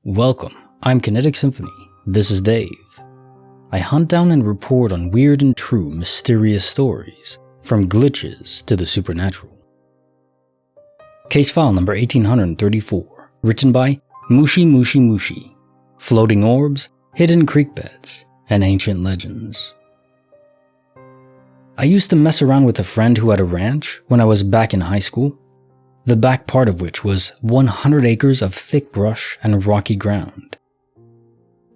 Welcome, I'm Kinetic Symphony. This is Dave. I hunt down and report on weird and true mysterious stories, from glitches to the supernatural. Case file number 1834, written by mushymushimuschi, Floating Orbs, Hidden Creek Beds, and Ancient Legends. I used to mess around with a friend who had a ranch when I was back in high school, the back part of which was 100 acres of thick brush and rocky ground.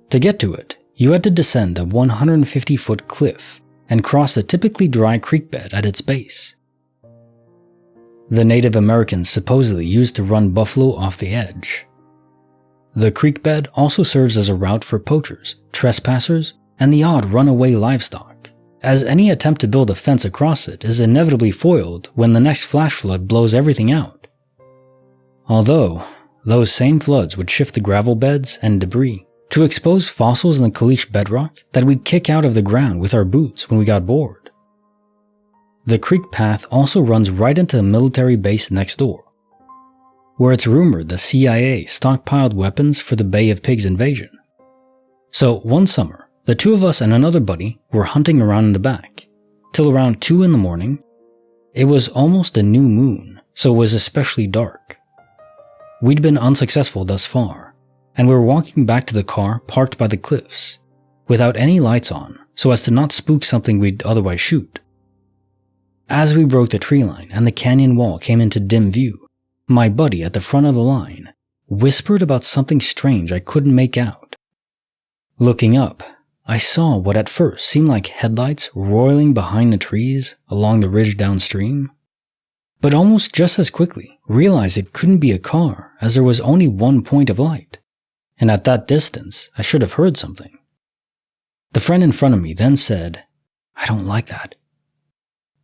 To get to it, you had to descend a 150-foot cliff and cross a typically dry creek bed at its base. The Native Americans supposedly used to run buffalo off the edge. The creek bed also serves as a route for poachers, trespassers, and the odd runaway livestock, as any attempt to build a fence across it is inevitably foiled when the next flash flood blows everything out. Although, those same floods would shift the gravel beds and debris to expose fossils in the caliche bedrock that we'd kick out of the ground with our boots when we got bored. The creek path also runs right into the military base next door, where it's rumored the CIA stockpiled weapons for the Bay of Pigs invasion. So one summer, the two of us and another buddy were hunting around in the back, till around 2 in the morning. It was almost a new moon, so it was especially dark. We'd been unsuccessful thus far, and we were walking back to the car parked by the cliffs, without any lights on, so as to not spook something we'd otherwise shoot. As we broke the tree line and the canyon wall came into dim view, my buddy at the front of the line whispered about something strange I couldn't make out. Looking up, I saw what at first seemed like headlights roiling behind the trees along the ridge downstream, but almost just as quickly realized it couldn't be a car as there was only one point of light, and at that distance I should have heard something. The friend in front of me then said, "I don't like that,"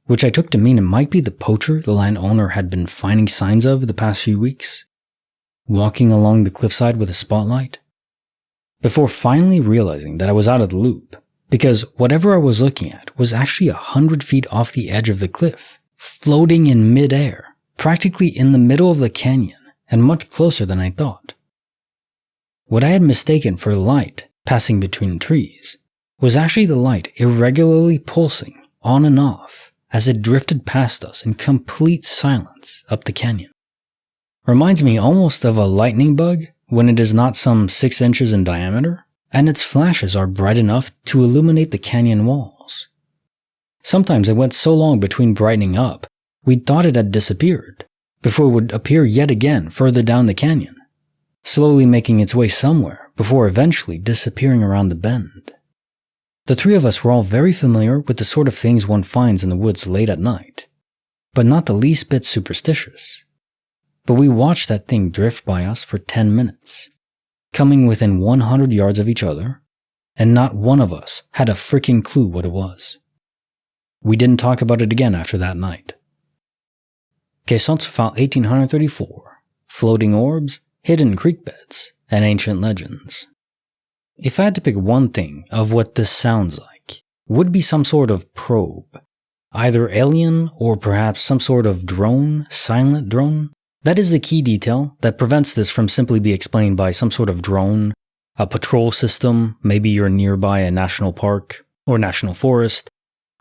which I took to mean it might be the poacher the landowner had been finding signs of the past few weeks, walking along the cliffside with a spotlight, before finally realizing that I was out of the loop, because whatever I was looking at was actually 100 feet off the edge of the cliff, floating in mid-air, practically in the middle of the canyon, and much closer than I thought. What I had mistaken for light passing between trees was actually the light irregularly pulsing on and off as it drifted past us in complete silence up the canyon. Reminds me almost of a lightning bug when it is not some 6 inches in diameter, and its flashes are bright enough to illuminate the canyon walls. Sometimes it went so long between brightening up, we thought it had disappeared, before it would appear yet again further down the canyon, slowly making its way somewhere before eventually disappearing around the bend. The three of us were all very familiar with the sort of things one finds in the woods late at night, but not the least bit superstitious. But we watched that thing drift by us for 10 minutes, coming within 100 yards of each other, and not one of us had a freaking clue what it was. We didn't talk about it again after that night. Case file 1834, Floating Orbs, Hidden Creek Beds, and Ancient Legends. If I had to pick one thing of what this sounds like, would be some sort of probe, either alien or perhaps some sort of drone, silent drone. That is the key detail that prevents this from simply being explained by some sort of drone, a patrol system, maybe you're nearby a national park or national forest,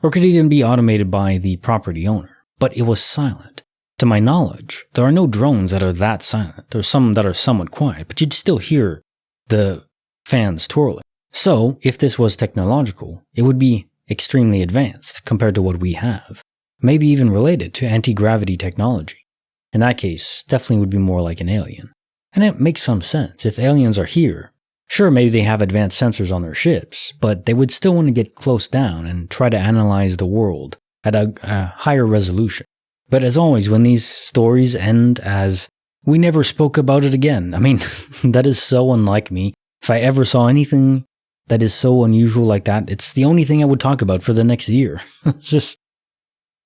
or could even be automated by the property owner. But it was silent. To my knowledge, there are no drones that are that silent. There are some that are somewhat quiet, but you'd still hear the fans twirling. So, if this was technological, it would be extremely advanced compared to what we have. Maybe even related to anti-gravity technology. In that case, definitely would be more like an alien. And it makes some sense. If aliens are here, sure, maybe they have advanced sensors on their ships, but they would still want to get close down and try to analyze the world at a higher resolution. But as always, when these stories end as, "We never spoke about it again," I mean, that is so unlike me. If I ever saw anything that is so unusual like that, it's the only thing I would talk about for the next year. It's just,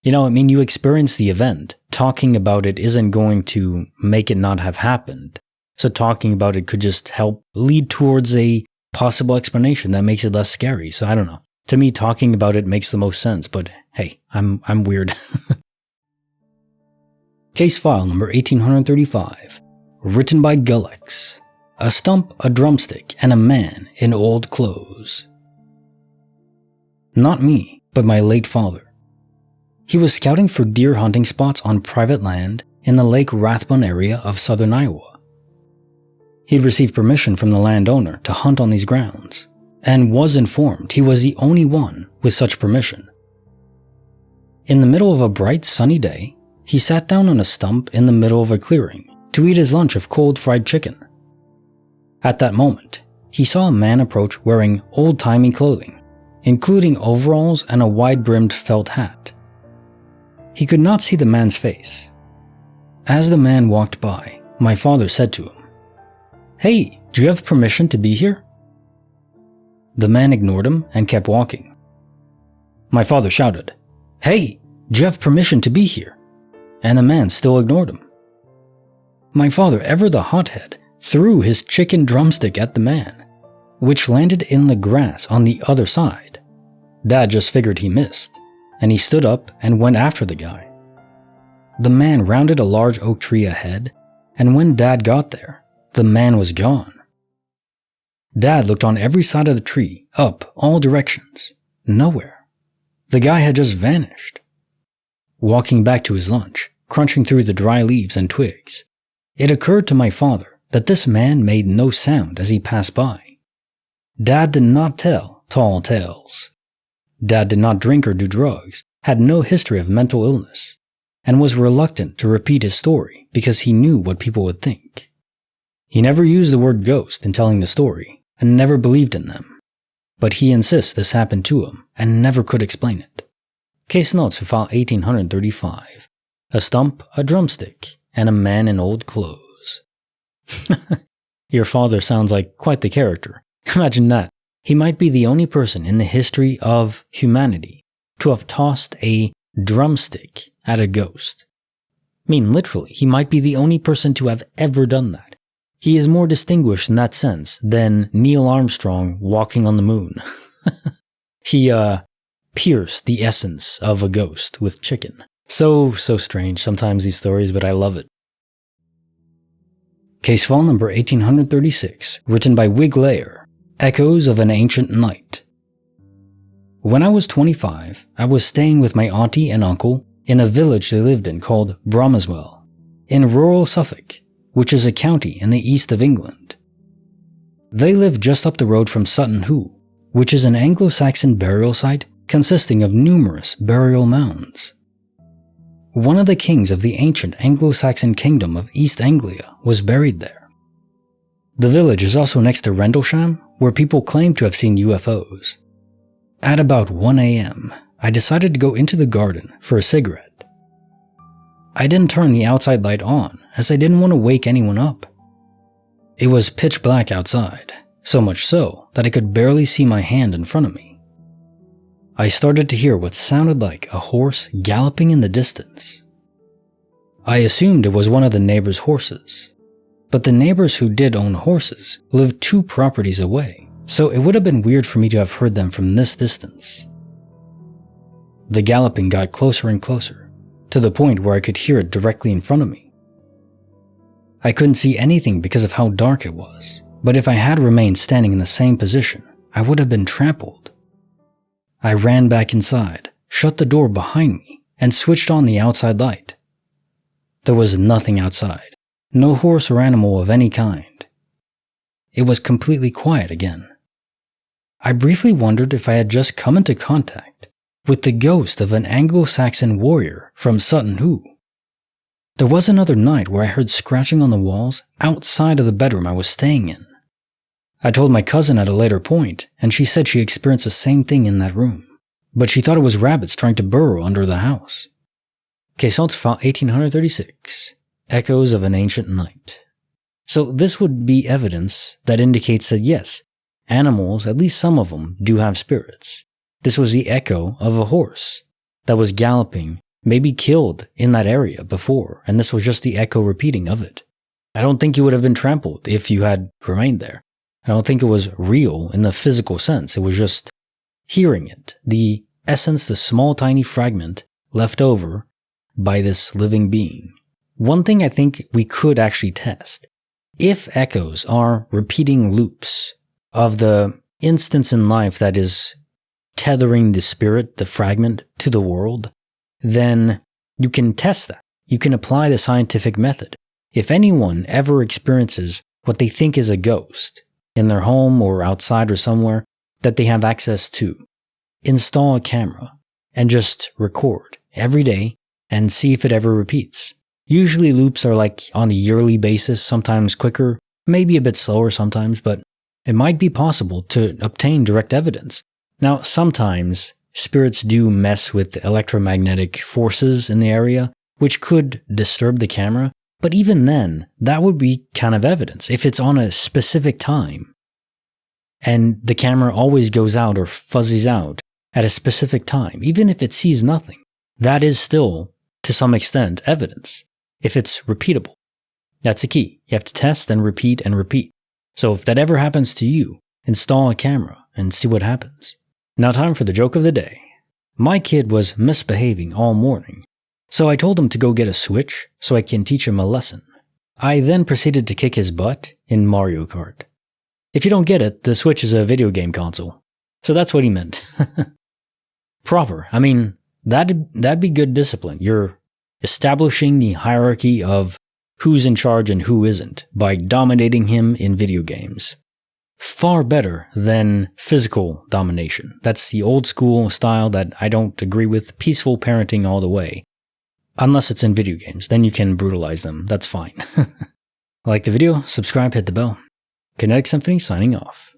you experience the event. Talking about it isn't going to make it not have happened. So talking about it could just help lead towards a possible explanation that makes it less scary. So I don't know. To me, talking about it makes the most sense, but hey, I'm weird. Case file number 1835, written by Gullex, a stump, a drumstick, and a man in old clothes. Not me, but my late father. He was scouting for deer hunting spots on private land in the Lake Rathbun area of southern Iowa. He'd received permission from the landowner to hunt on these grounds, and was informed he was the only one with such permission. In the middle of a bright sunny day, he sat down on a stump in the middle of a clearing to eat his lunch of cold fried chicken. At that moment, he saw a man approach wearing old-timey clothing, including overalls and a wide-brimmed felt hat. He could not see the man's face. As the man walked by, my father said to him, "Hey, do you have permission to be here?" The man ignored him and kept walking. My father shouted, "Hey, do you have permission to be here?" And the man still ignored him. My father, ever the hothead, threw his chicken drumstick at the man, which landed in the grass on the other side. Dad just figured he missed, and he stood up and went after the guy. The man rounded a large oak tree ahead, and when Dad got there, the man was gone. Dad looked on every side of the tree, up all directions. Nowhere. The guy had just vanished. Walking back to his lunch, crunching through the dry leaves and twigs, it occurred to my father that this man made no sound as he passed by. Dad did not tell tall tales. Dad did not drink or do drugs, had no history of mental illness, and was reluctant to repeat his story because he knew what people would think. He never used the word ghost in telling the story, and never believed in them, but he insists this happened to him and never could explain it. Case notes for file 1835. A stump, a drumstick, and a man in old clothes. Your father sounds like quite the character. Imagine that. He might be the only person in the history of humanity to have tossed a drumstick at a ghost. I mean, literally, he might be the only person to have ever done that. He is more distinguished in that sense than Neil Armstrong walking on the moon. He pierced the essence of a ghost with chicken. So strange sometimes these stories, but I love it. Case file number 1836, written by Wiglaer, Echoes of an Ancient Night. When I was 25, I was staying with my auntie and uncle in a village they lived in called Bromswell, in rural Suffolk, which is a county in the east of England. They lived just up the road from Sutton Hoo, which is an Anglo-Saxon burial site consisting of numerous burial mounds. One of the kings of the ancient Anglo-Saxon kingdom of East Anglia was buried there. The village is also next to Rendlesham, where people claim to have seen UFOs. At about 1 a.m., I decided to go into the garden for a cigarette. I didn't turn the outside light on as I didn't want to wake anyone up. It was pitch black outside, so much so that I could barely see my hand in front of me. I started to hear what sounded like a horse galloping in the distance. I assumed it was one of the neighbors' horses, but the neighbors who did own horses lived 2 properties away, so it would have been weird for me to have heard them from this distance. The galloping got closer and closer, to the point where I could hear it directly in front of me. I couldn't see anything because of how dark it was, but if I had remained standing in the same position, I would have been trampled. I ran back inside, shut the door behind me, and switched on the outside light. There was nothing outside, no horse or animal of any kind. It was completely quiet again. I briefly wondered if I had just come into contact with the ghost of an Anglo-Saxon warrior from Sutton Hoo. There was another night where I heard scratching on the walls outside of the bedroom I was staying in. I told my cousin at a later point, and she said she experienced the same thing in that room, but she thought it was rabbits trying to burrow under the house. Case file 1836, Echoes of an Ancient Night. So this would be evidence that indicates that yes, animals, at least some of them, do have spirits. This was the echo of a horse that was galloping, maybe killed in that area before, and this was just the echo repeating of it. I don't think you would have been trampled if you had remained there. I don't think it was real in the physical sense. It was just hearing it, the essence, the small tiny fragment left over by this living being. One thing I think we could actually test If echoes are repeating loops of the instance in life that is tethering the spirit, the fragment, to the world, then you can test that. You can apply the scientific method. If anyone ever experiences what they think is a ghost in their home or outside or somewhere that they have access to, install a camera and just record every day and see if it ever repeats. Usually loops are like on a yearly basis, sometimes quicker, maybe a bit slower sometimes, but it might be possible to obtain direct evidence. Now, sometimes spirits do mess with the electromagnetic forces in the area, which could disturb the camera, but even then, that would be kind of evidence. If it's on a specific time, and the camera always goes out or fuzzies out at a specific time, even if it sees nothing, that is still, to some extent, evidence. If it's repeatable. That's the key. You have to test and repeat and repeat. So if that ever happens to you, install a camera and see what happens. Now time for the joke of the day. My kid was misbehaving all morning, so I told him to go get a Switch so I can teach him a lesson. I then proceeded to kick his butt in Mario Kart. If you don't get it, the Switch is a video game console. So that's what he meant. Proper. I mean, that'd be good discipline. You're establishing the hierarchy of who's in charge and who isn't by dominating him in video games. Far better than physical domination. That's the old school style that I don't agree with. Peaceful parenting all the way. Unless it's in video games, then you can brutalize them. That's fine. Like the video, subscribe, hit the bell. Kinetic Symphony signing off.